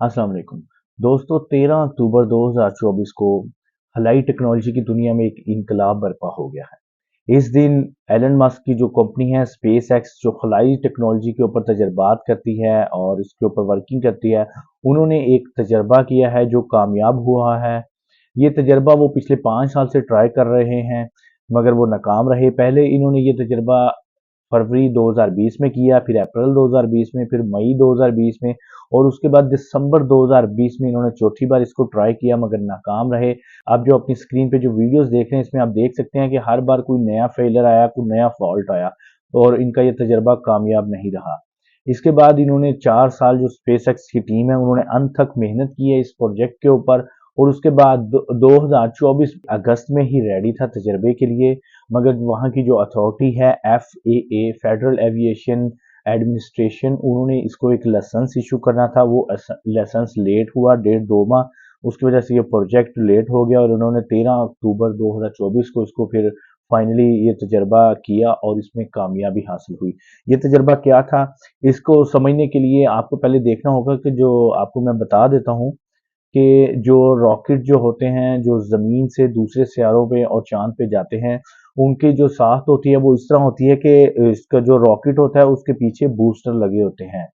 अस्सलाम वालेकुम दोस्तों। 13 अक्टूबर 2024 को हवाई टेक्नोलॉजी की दुनिया में एक इनकलाब बर्पा हो गया है। इस दिन एलन मस्क की जो कंपनी है स्पेस एक्स, जो खलाई टेक्नोलॉजी के ऊपर तजर्बात करती है और इसके ऊपर वर्किंग करती है, उन्होंने एक तजर्बा किया है जो कामयाब हुआ है। ये तजर्बा वो पिछले 5 साल से ट्राई कर रहे हैं, मगर वो नाकाम रहे। पहले इन्होंने ये तजर्बा फरवरी 2020 में किया, फिर अप्रैल 2020 में, फिर मई 2020 में, और उसके बाद दिसंबर 2020 में इन्होंने चौथी बार इसको ट्राई किया मगर नाकाम रहे। आप जो अपनी स्क्रीन पे जो वीडियोस देख रहे हैं, इसमें आप देख सकते हैं कि हर बार कोई नया फेलियर आया, कोई नया फॉल्ट आया और इनका ये तजर्बा कामयाब नहीं रहा। इसके बाद इन्होंने 4 साल, जो स्पेस एक्स की टीम है, उन्होंने अंत तक मेहनत की है इस प्रोजेक्ट के ऊपर, और उसके बाद 2024 अगस्त में ही रेडी था तजर्बे के लिए। मगर वहाँ की जो अथॉरिटी है FAA, फेडरल एविएशन एडमिनिस्ट्रेशन, उन्होंने इसको एक लाइसेंस इशू करना था। वो लाइसेंस लेट हुआ 1.5-2 माह। उसकी वजह से ये प्रोजेक्ट लेट हो गया और उन्होंने 13 अक्टूबर 2024 को इसको फिर फाइनली ये तजर्बा किया और इसमें कामयाबी हासिल हुई। ये तजर्बा क्या था, इसको समझने के लिए आपको पहले देखना होगा कि जो आपको मैं बता देता हूँ कि जो रॉकेट जो होते हैं, जो ज़मीन से दूसरे सियारों पे और चाँद पे जाते हैं, उनकी जो साख्त होती है वो इस तरह होती है कि इसका जो रॉकेट होता है उसके पीछे बूस्टर लगे होते हैं।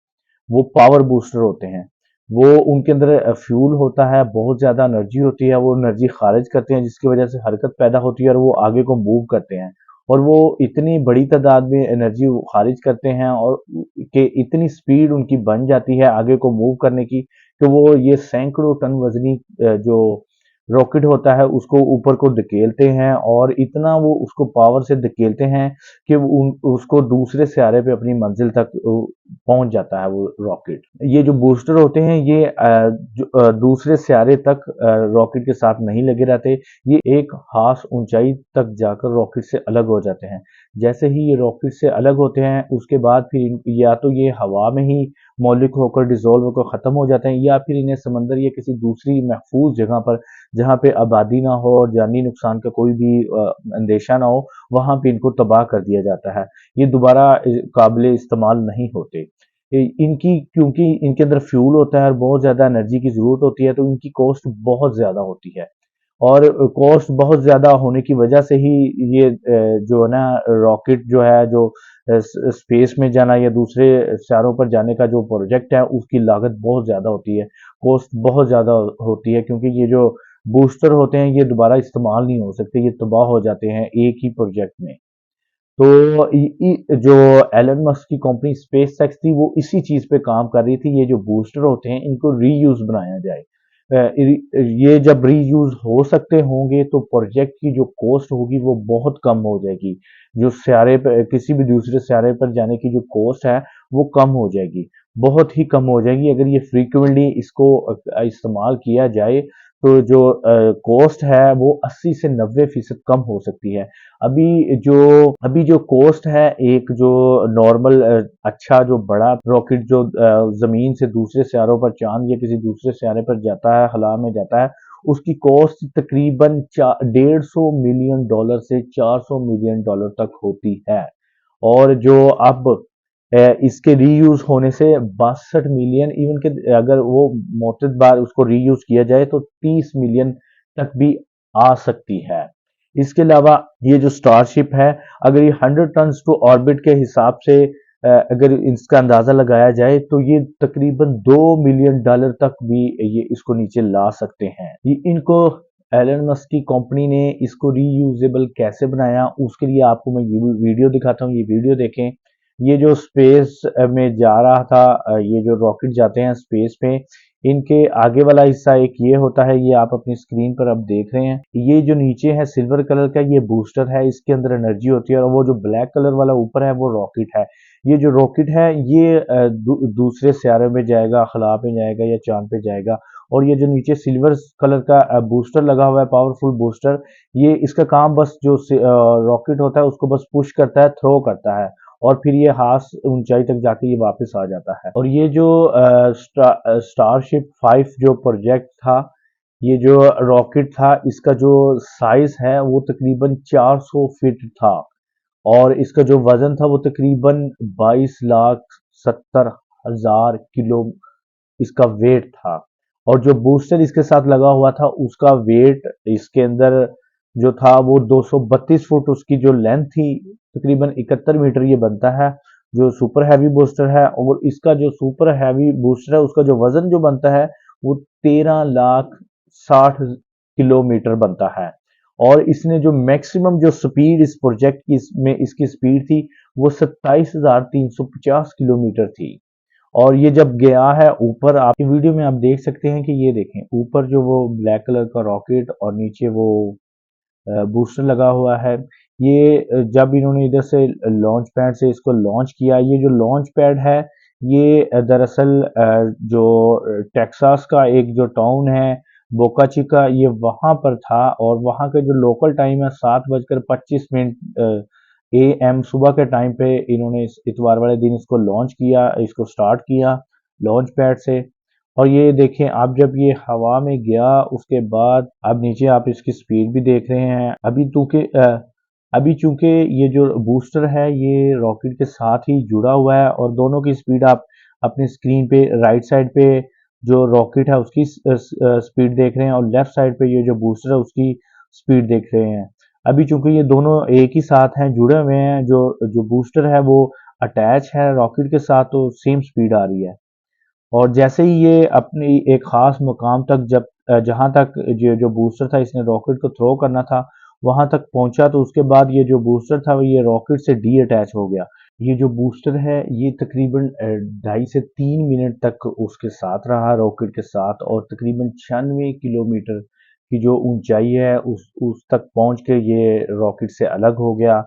वो पावर बूस्टर होते हैं। वो उनके अंदर फ्यूल होता है, बहुत ज़्यादा एनर्जी होती है, वो एनर्जी खारिज करते हैं जिसकी वजह से हरकत पैदा होती है और वो आगे को मूव करते हैं। और वो इतनी बड़ी तादाद में एनर्जी खारिज करते हैं और कि इतनी स्पीड उनकी बन जाती है आगे को मूव करने की, कि वो ये सैकड़ों टन वजनी जो रॉकेट होता है उसको ऊपर को धकेलते हैं, और इतना वो उसको पावर से धकेलते हैं कि उसको दूसरे सियारे पे अपनी मंजिल तक पहुंच जाता है वो रॉकेट। ये जो बूस्टर होते हैं ये दूसरे सियारे तक रॉकेट के साथ नहीं लगे रहते। ये एक खास ऊंचाई तक जाकर रॉकेट से अलग हो जाते हैं। जैसे ही ये रॉकेट से अलग होते हैं उसके बाद फिर या तो ये हवा में ही मौलिक होकर डिसॉल्व होकर ख़त्म हो जाते हैं, या फिर इन्हें समंदर या किसी दूसरी महफूज जगह पर, जहाँ पे आबादी ना हो और जानी नुकसान का कोई भी अंदेशा ना हो, वहाँ पे इनको तबाह कर दिया जाता है। ये दोबारा काबिल इस्तेमाल नहीं होते। इनकी, क्योंकि इनके अंदर फ्यूल होता है और बहुत ज़्यादा एनर्जी की ज़रूरत होती है, तो इनकी कॉस्ट बहुत ज़्यादा होती है। और कॉस्ट बहुत ज़्यादा होने की वजह से ही ये जो है ना, रॉकेट जो है, जो स्पेस में जाना या दूसरे सितारों पर जाने का जो प्रोजेक्ट है, उसकी लागत बहुत ज़्यादा होती है, कॉस्ट बहुत ज़्यादा होती है, क्योंकि ये जो बूस्टर होते हैं ये दोबारा इस्तेमाल नहीं हो सकते, ये तबाह हो जाते हैं एक ही प्रोजेक्ट में। तो जो एलन मस्क की कंपनी स्पेस एक्स थी, वो इसी चीज़ पे काम कर रही थी। ये जो बूस्टर होते हैं इनको रीयूज बनाया जाए। ये जब रीयूज हो सकते होंगे तो प्रोजेक्ट की जो कॉस्ट होगी वो बहुत कम हो जाएगी। जो सियारे पे, किसी भी दूसरे सियारे पर जाने की जो कॉस्ट है वो कम हो जाएगी, बहुत ही कम हो जाएगी। अगर ये फ्रीक्वेंटली इसको इस्तेमाल किया जाए तो जो कॉस्ट है वो 80 से 90% कम हो सकती है। अभी जो कॉस्ट है, एक जो नॉर्मल अच्छा जो बड़ा रॉकेट जो जमीन से दूसरे सियारों पर, चांद या किसी दूसरे सियारे पर जाता है, खला में जाता है, उसकी कॉस्ट तकरीबन 150 मिलियन डॉलर से 400 मिलियन डॉलर तक होती है। और जो अब इसके रीयूज होने से 62 मिलियन, इवन के अगर वो मुतअद्दिद बार उसको रीयूज किया जाए तो 30 मिलियन तक भी आ सकती है। इसके अलावा ये जो स्टारशिप है, अगर ये 100 टन टू ऑर्बिट के हिसाब से अगर इसका अंदाजा लगाया जाए तो ये तकरीबन $2 मिलियन तक भी ये इसको नीचे ला सकते हैं। ये इनको एलन मस्क की कंपनी ने इसको रीयूजेबल कैसे बनाया, उसके लिए आपको मैं ये वीडियो दिखाता हूँ। ये वीडियो देखें। ये जो स्पेस में जा रहा था, ये जो रॉकेट जाते हैं स्पेस में, इनके आगे वाला हिस्सा एक ये होता है, ये आप अपनी स्क्रीन पर अब देख रहे हैं। ये जो नीचे है सिल्वर कलर का, ये बूस्टर है, इसके अंदर एनर्जी होती है, और वो जो ब्लैक कलर वाला ऊपर है वो रॉकेट है। ये जो रॉकेट है ये दूसरे सियारे में जाएगा, खला पे जाएगा या चांद पे जाएगा। और ये जो नीचे सिल्वर कलर का बूस्टर लगा हुआ है, पावरफुल बूस्टर, ये इसका काम बस जो रॉकेट होता है उसको बस पुश करता है, थ्रो करता है, और फिर ये हाथ ऊंचाई तक जाके ये वापस आ जाता है। और ये जो स्टारशिप 5 जो प्रोजेक्ट था, ये जो रॉकेट था, इसका जो साइज है वो तकरीबन 400 फीट था, और इसका जो वजन था वो तकरीबन 22,70,000 किलो इसका वेट था। और जो बूस्टर इसके साथ लगा हुआ था उसका वेट इसके अंदर जो था वो 232 फुट उसकी जो लेंथ थी, तकरीबन 71 मीटर ये बनता है जो सुपर हैवी बूस्टर है। और इसका जो सुपर हैवी बूस्टर है उसका जो वजन जो बनता है वो 13,60,000 किलोमीटर बनता है। और इसने जो मैक्सिमम जो स्पीड इस प्रोजेक्ट की इसमें इसकी स्पीड थी वो 27,350 किलोमीटर थी। और ये जब गया है ऊपर, आप वीडियो में आप देख सकते हैं कि ये देखें ऊपर जो वो ब्लैक कलर का रॉकेट और नीचे वो बूस्टर लगा हुआ है। ये जब इन्होंने इधर से लॉन्च पैड से इसको लॉन्च किया, ये जो लॉन्च पैड है ये दरअसल जो टेक्सास का एक जो टाउन है बोका चिका, ये वहाँ पर था। और वहाँ का जो लोकल टाइम है 7:25 ए एम सुबह के टाइम पे इन्होंने इस इतवार वाले दिन इसको लॉन्च किया, इसको स्टार्ट किया लॉन्च पैड से। और ये देखें आप जब ये हवा में गया उसके बाद अब नीचे आप इसकी स्पीड भी देख रहे हैं। अभी चूंकि ये जो बूस्टर है ये रॉकेट के साथ ही जुड़ा हुआ है और दोनों की स्पीड आप अपनी स्क्रीन पे राइट साइड पे जो रॉकेट है उसकी स्पीड देख रहे हैं और लेफ्ट साइड पे ये जो बूस्टर है उसकी स्पीड देख रहे हैं। अभी चूंकि ये दोनों एक ही साथ हैं, जुड़े हुए हैं, जो जो बूस्टर है वो अटैच है रॉकेट के साथ, तो सेम स्पीड आ रही है। और जैसे ही ये अपनी एक खास मुकाम तक जब जहां तक जो जो बूस्टर था इसने रॉकेट को थ्रो करना था वहां तक पहुंचा, तो उसके बाद ये जो बूस्टर था वो ये रॉकेट से डी अटैच हो गया। ये जो बूस्टर है ये तकरीबन 2.5 से 3 मिनट तक उसके साथ रहा रॉकेट के साथ, और तकरीबन 96 किलोमीटर की जो ऊंचाई है उस तक पहुंच के ये रॉकेट से अलग हो गया।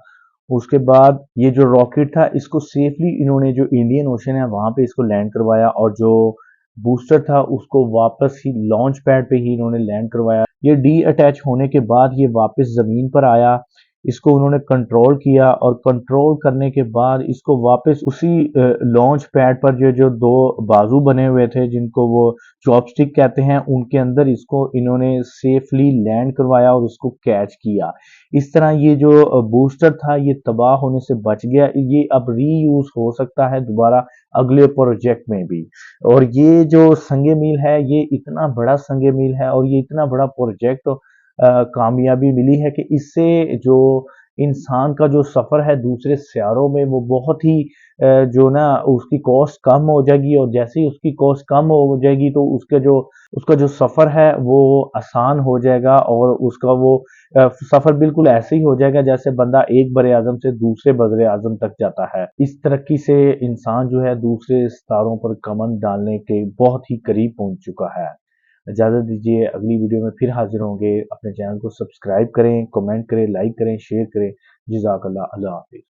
उसके बाद ये जो रॉकेट था इसको सेफली इन्होंने जो इंडियन ओशन है वहां पे इसको लैंड करवाया, और जो बूस्टर था उसको वापस ही लॉन्च पैड पे ही इन्होंने लैंड करवाया। ये डी अटैच होने के बाद ये वापस जमीन पर आया, इसको उन्होंने कंट्रोल किया और कंट्रोल करने के बाद इसको वापस उसी लॉन्च पैड पर जो जो दो बाजू बने हुए थे जिनको वो चॉपस्टिक कहते हैं उनके अंदर इसको इन्होंने सेफली लैंड करवाया और उसको कैच किया। इस तरह ये जो बूस्टर था ये तबाह होने से बच गया, ये अब रीयूज हो सकता है दोबारा अगले प्रोजेक्ट में भी। और ये जो संगे मील है ये इतना बड़ा संगे मील है और ये इतना बड़ा प्रोजेक्ट कामयाबी मिली है कि इससे जो इंसान का जो सफ़र है दूसरे सियारों में वो बहुत ही जो ना उसकी कॉस्ट कम हो जाएगी, और जैसे ही उसकी कॉस्ट कम हो जाएगी तो उसका जो सफ़र है वो आसान हो जाएगा, और उसका वो सफ़र बिल्कुल ऐसे ही हो जाएगा जैसे बंदा एक बरे आज़म से दूसरे बरे आज़म तक जाता है। इस तरक्की से इंसान जो है दूसरे सितारों पर कमर डालने के बहुत ही करीब पहुंच चुका है। इजाज़त दीजिए, अगली वीडियो में फिर हाजिर होंगे। अपने चैनल को सब्सक्राइब करें, कमेंट करें, लाइक करें, शेयर करें। जज़ाकल्लाह, अल्लाह हाफ़िज़।